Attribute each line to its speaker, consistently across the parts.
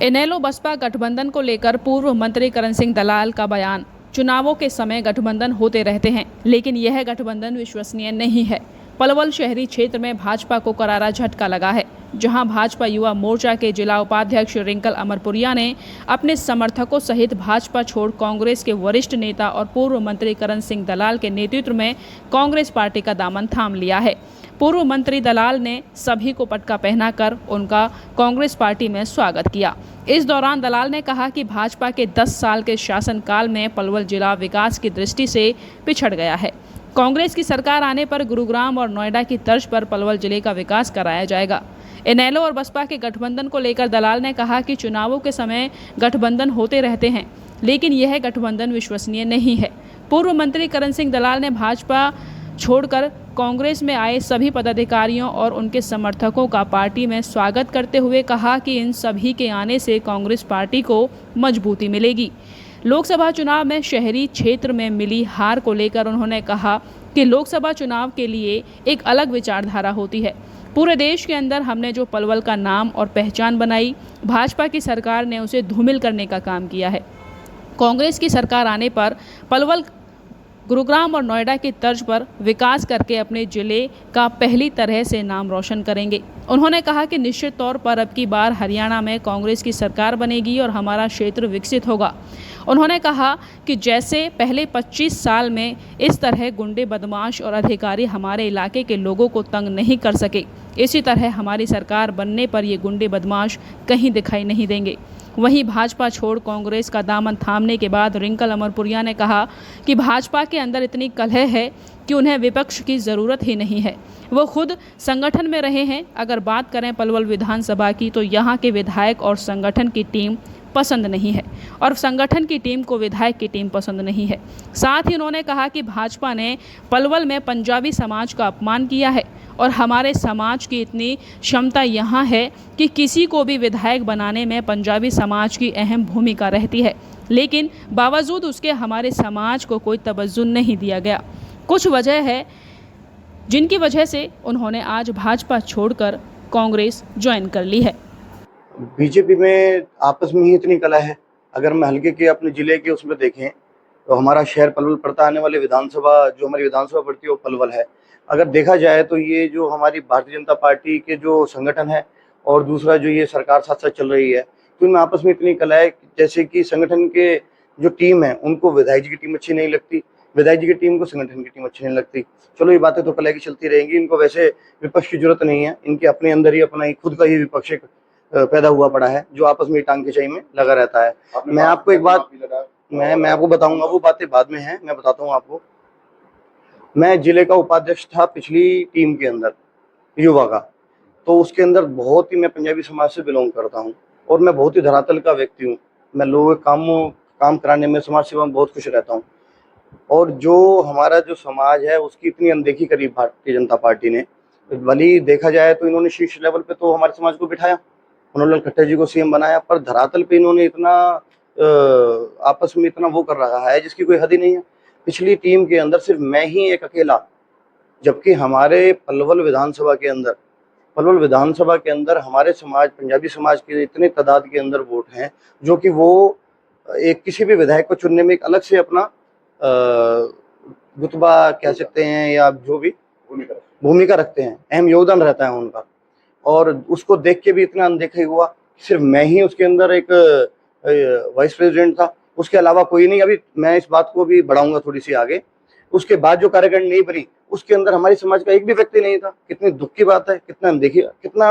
Speaker 1: इनेलो बसपा गठबंधन को लेकर पूर्व मंत्री करण सिंह दलाल का बयान। चुनावों के समय गठबंधन होते रहते हैं, लेकिन यह गठबंधन विश्वसनीय नहीं है। पलवल शहरी क्षेत्र में भाजपा को करारा झटका लगा है, जहां भाजपा युवा मोर्चा के जिला उपाध्यक्ष रिंकल अमरपुरिया ने अपने समर्थकों सहित भाजपा छोड़ कांग्रेस के वरिष्ठ नेता और पूर्व मंत्री करण सिंह दलाल के नेतृत्व में कांग्रेस पार्टी का दामन थाम लिया है। पूर्व मंत्री दलाल ने सभी को पटका पहनाकर उनका कांग्रेस पार्टी में स्वागत किया। इस दौरान दलाल ने कहा कि भाजपा के 10 साल के शासनकाल में पलवल जिला विकास की दृष्टि से पिछड़ गया है। कांग्रेस की सरकार आने पर गुरुग्राम और नोएडा की तर्ज पर पलवल जिले का विकास कराया जाएगा। इनेलो और बसपा के गठबंधन को लेकर दलाल ने कहा कि चुनावों के समय गठबंधन होते रहते हैं, लेकिन यह गठबंधन विश्वसनीय नहीं है। पूर्व मंत्री करण सिंह दलाल ने भाजपा छोड़कर कांग्रेस में आए सभी पदाधिकारियों और उनके समर्थकों का पार्टी में स्वागत करते हुए कहा कि इन सभी के आने से कांग्रेस पार्टी को मजबूती मिलेगी। लोकसभा चुनाव में शहरी क्षेत्र में मिली हार को लेकर उन्होंने कहा कि लोकसभा चुनाव के लिए एक अलग विचारधारा होती है। पूरे देश के अंदर हमने जो पलवल का नाम और पहचान बनाई, भाजपा की सरकार ने उसे धूमिल करने का काम किया है। कांग्रेस की सरकार आने पर पलवल गुरुग्राम और नोएडा की तर्ज पर विकास करके अपने जिले का पहली तरह से नाम रोशन करेंगे। उन्होंने कहा कि निश्चित तौर पर अब की बार हरियाणा में कांग्रेस की सरकार बनेगी और हमारा क्षेत्र विकसित होगा। उन्होंने कहा कि जैसे पहले 25 साल में इस तरह गुंडे, बदमाश और अधिकारी हमारे इलाके के लोगों को तंग नहीं कर सके, इसी तरह हमारी सरकार बनने पर ये गुंडे, बदमाश कहीं दिखाई नहीं देंगे। वहीं भाजपा छोड़ कांग्रेस का दामन थामने के बाद रिंकल अमरपुरिया ने कहा कि भाजपा के अंदर इतनी कलह है कि उन्हें विपक्ष की ज़रूरत ही नहीं है। वो खुद संगठन में रहे हैं। अगर बात करें पलवल विधानसभा की, तो यहाँ के विधायक और संगठन की टीम पसंद नहीं है और संगठन की टीम को विधायक की टीम पसंद नहीं है। साथ ही उन्होंने कहा कि भाजपा ने पलवल में पंजाबी समाज का अपमान किया है और हमारे समाज की इतनी क्षमता यहाँ है कि किसी को भी विधायक बनाने में पंजाबी समाज की अहम भूमिका रहती है, लेकिन बावजूद उसके हमारे समाज को कोई तवज्जो नहीं दिया गया। कुछ वजह है जिनकी वजह से उन्होंने आज भाजपा छोड़कर कांग्रेस ज्वाइन कर ली है।
Speaker 2: बीजेपी में आपस में ही इतनी कला है। अगर मैं हल्के के अपने जिले के उसमें देखें तो हमारा शहर पलवल पड़ता, आने वाली विधानसभा जो हमारी विधानसभा पड़ती है वो पलवल है। अगर देखा जाए तो ये जो हमारी भारतीय जनता पार्टी के जो संगठन है और दूसरा जो ये सरकार साथ साथ चल रही है, तो इनमें आपस में इतनी कला है। जैसे कि संगठन के जो टीम है उनको विधायक जी की टीम अच्छी नहीं लगती, विधायक जी की टीम को संगठन की टीम अच्छी नहीं लगती। चलो ये बातें तो कला की चलती रहेंगी। इनको वैसे विपक्ष की जरूरत नहीं है, इनके अपने अंदर ही अपना ही खुद का ही विपक्ष पैदा हुआ पड़ा है जो आपस में टांग खिंचाई में लगा रहता है। मैं आपको एक बात मैं आपको बताऊंगा, वो बातें बाद में हैं, मैं बताता हूँ आपको। मैं जिले का उपाध्यक्ष था पिछली टीम के अंदर युवा का, तो उसके अंदर बहुत ही मैं पंजाबी समाज से बिलोंग करता हूँ और मैं बहुत ही धरातल का व्यक्ति हूँ। मैं लोगों के काम कराने में, समाज सेवा में बहुत खुश रहता हूँ। और जो हमारा जो समाज है उसकी इतनी अनदेखी करी भारतीय जनता पार्टी ने। भली देखा जाए तो इन्होंने शीर्ष लेवल पे तो हमारे समाज को बिठाया, उन्होंने खट्टर जी को सीएम बनाया, पर धरातल पे इन्होंने इतना आपस में इतना वो कर रहा है जिसकी कोई हद ही नहीं है। पिछली टीम के अंदर सिर्फ मैं ही एक अकेला, जबकि हमारे पलवल विधानसभा के अंदर हमारे समाज, पंजाबी समाज के इतने तादाद के अंदर वोट हैं जो कि वो एक किसी भी विधायक को चुनने में एक अलग से अपना रुतबा कह सकते हैं या जो भी भूमिका रखते हैं, अहम योगदान रहता है उनका। और उसको देख के भी इतना अनदेखा हुआ, सिर्फ मैं ही उसके अंदर एक वाइस प्रेसिडेंट था, उसके अलावा कोई नहीं। अभी मैं इस बात को भी बढ़ाऊंगा थोड़ी सी आगे। उसके बाद जो कार्यकारिणी नहीं बनी उसके अंदर हमारी समाज का एक भी व्यक्ति नहीं था। कितनी दुख की बात है, कितना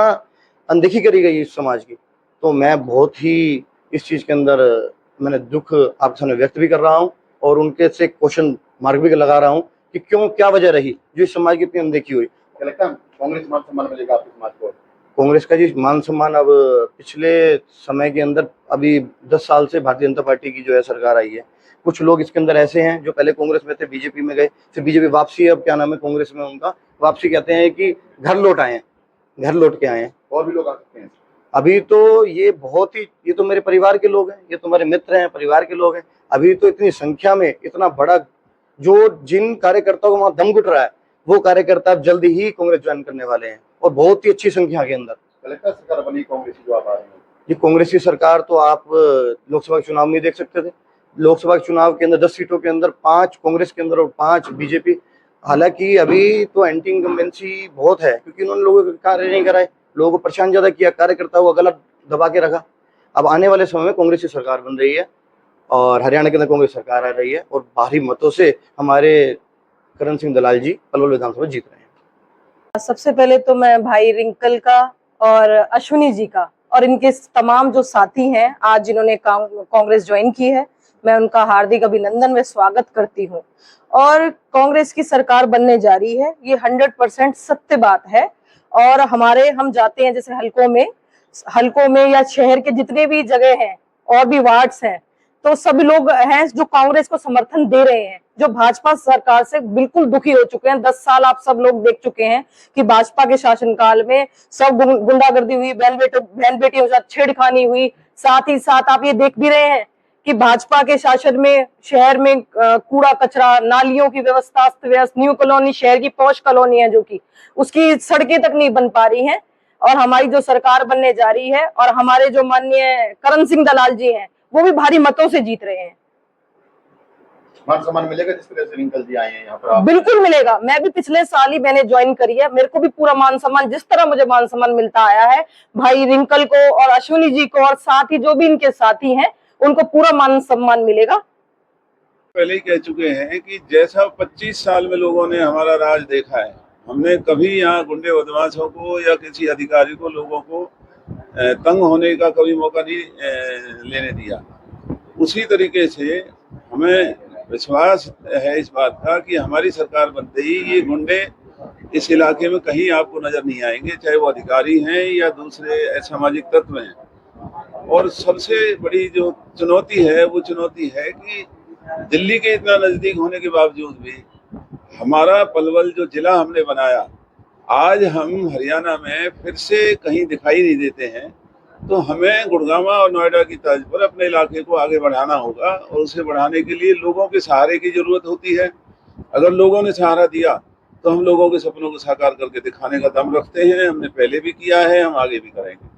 Speaker 2: अनदेखी करी गई इस समाज की। तो मैं बहुत ही इस चीज के अंदर मैंने दुख आपके सामने व्यक्त भी कर रहा हूँ और उनके से क्वेश्चन मार्क भी लगा रहा हूँ कि क्यों, क्या वजह रही जो इस समाज की इतनी अनदेखी हुई।
Speaker 3: कांग्रेस मान सम्मान मिलेगा आपके समाज को?
Speaker 2: कांग्रेस का जी मान सम्मान अब पिछले समय के अंदर अभी 10 साल से भारतीय जनता पार्टी की जो है सरकार आई है। कुछ लोग इसके अंदर ऐसे हैं जो पहले कांग्रेस में थे, बीजेपी में गए, फिर बीजेपी वापसी, अब क्या नाम है कांग्रेस में उनका वापसी, कहते हैं कि घर लौट के आए हैं।
Speaker 3: और भी लोग आ सकते हैं
Speaker 2: अभी तो ये बहुत ही, ये तो मेरे परिवार के लोग हैं, ये तो मेरे मित्र हैं, परिवार के लोग हैं। अभी तो इतनी संख्या में इतना बड़ा जो जिन कार्यकर्ताओं को वहां दम घुट रहा है वो कार्यकर्ता अब जल्दी ही कांग्रेस ज्वाइन करने वाले हैं और बहुत ही अच्छी संख्या के अंदर।
Speaker 3: कलेक्टर सरकार बनी कांग्रेस जो आप आ रहे हैं,
Speaker 2: ये कांग्रेस की सरकार तो आप लोकसभा के चुनाव में देख सकते थे। लोकसभा के चुनाव के अंदर 10 सीटों के अंदर 5 कांग्रेस के अंदर और 5 बीजेपी। हालांकि अभी तो एंटी इनकम्बेंसी बहुत है, क्योंकि उन्होंने लोगों के कार्य नहीं कराए, लोगों को परेशान ज्यादा किया, कार्यकर्ताओं को गलत दबा के रखा। अब आने वाले समय में कांग्रेस की सरकार बन रही है और हरियाणा के अंदर कांग्रेस सरकार आ रही है और भारी मतों से हमारे करण सिंह दलाल जी पलवल विधानसभा जीत रहे हैं।
Speaker 4: सबसे पहले तो मैं भाई रिंकल का और अश्विनी जी का और इनके तमाम जो साथी हैं आज जिन्होंने कांग्रेस ज्वाइन की है, मैं उनका हार्दिक अभिनंदन व स्वागत करती हूं। और कांग्रेस की सरकार बनने जा रही है, ये 100% सत्य बात है। और हम जाते हैं जैसे हलकों में या शहर के जितने भी जगह हैं और भी वार्ड्स हैं, तो सभी लोग हैं जो कांग्रेस को समर्थन दे रहे हैं, जो भाजपा सरकार से बिल्कुल दुखी हो चुके हैं। 10 साल आप सब लोग देख चुके हैं कि भाजपा के शासनकाल में सब गुंडागर्दी हुई, बहन बेटियों के साथ छेड़खानी हुई। साथ ही साथ आप ये देख भी रहे हैं कि भाजपा के शासन में शहर में कूड़ा कचरा, नालियों की व्यवस्था अस्त व्यस्त, न्यू कॉलोनी शहर की पॉश कॉलोनी है जो कि उसकी सड़कें तक नहीं बन पा रही हैं। और हमारी जो सरकार बनने जा रही है और हमारे जो माननीय करण सिंह दलाल जी हैं वो भी भारी मतों से जीत रहे हैं।
Speaker 3: मान सम्मान मिलेगा जिस तरह से रिंकल जी आए हैं यहाँ पर?
Speaker 4: बिल्कुल मिलेगा। मैं भी पिछले साल ही मैंने ज्वाइन करी है, मेरे को भी पूरा मान सम्मान, जिस तरह मुझे मान सम्मान मिलता आया है भाई रिंकल को और अश्विनी जी को और साथ ही जो भी इनके साथी हैं उनको पूरा मान सम्मान मिलेगा।
Speaker 5: पहले ही कह चुके हैं कि जैसा 25 साल में लोगों ने हमारा राज देखा है, हमने कभी यहाँ गुंडे बदमाशों को या किसी अधिकारी को, लोगों को तंग होने का कभी मौका नहीं लेने दिया। उसी तरीके से हमें विश्वास है इस बात का कि हमारी सरकार बनते ही ये गुंडे इस इलाके में कहीं आपको नजर नहीं आएंगे, चाहे वो अधिकारी हैं या दूसरे असामाजिक तत्व हैं। और सबसे बड़ी जो चुनौती है वो चुनौती है कि दिल्ली के इतना नजदीक होने के बावजूद भी हमारा पलवल जो जिला हमने बनाया, आज हम हरियाणा में फिर से कहीं दिखाई नहीं देते हैं। तो हमें गुड़गांव और नोएडा की तर्ज पर अपने इलाके को आगे बढ़ाना होगा और उसे बढ़ाने के लिए लोगों के सहारे की जरूरत होती है। अगर लोगों ने सहारा दिया तो हम लोगों के सपनों को साकार करके दिखाने का दम रखते हैं। हमने पहले भी किया है, हम आगे भी करेंगे।